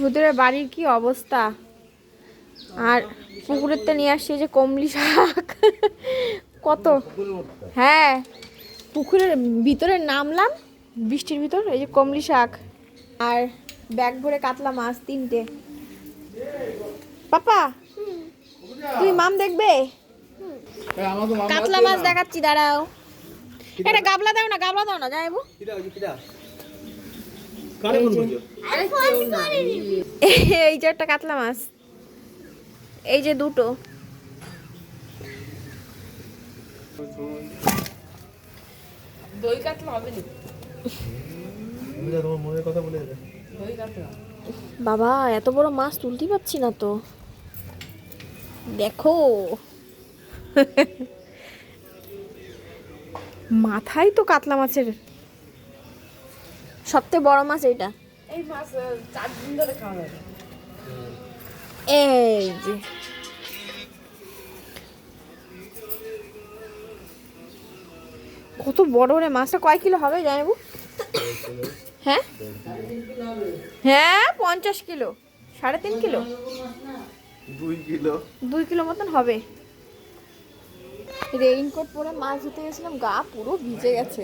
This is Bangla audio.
ভূতের বাড়ির কি অবস্থা। আর পুকুরের তো নিয়ে আসছে যে কমলি শাক কত। হ্যাঁ পুকুরের ভিতরে নামলাম বৃষ্টির ভিতর, এই যে কমলি শাক আর ব্যাগ ভরে কাতলা মাছ 3টে। পাপা তুই মাম দেখবে? কাতলা মাছ দেখাচ্ছি, দাঁড়াও। এটা গাবলা দাও না, গাবলা দাও না যাইবো। এই যে একটা কাতলা মাছ, এই যে 2টো। দই কাতলা হবে না? তোমার মনের কথা বলে দে। দই কাতলা বাবা এত বড় মাছ তুলতে পারছি না তো, দেখো মাথায় তো কাতলা মাছের সবথেকে বড় মাছ এইটা। এই মাছ 4 দিন ধরে খাওয়া যাবে। এই যে কত বড় রে মাছটা, কয় কিলো হবে জানবো? হ্যাঁ হ্যাঁ 50 কিলো, 3.5 কিলো, 2 কিলো মতন হবে। রেইনকোট পরে মাছ ধুতে গেছিলাম, গা পুরো ভিজে গেছে।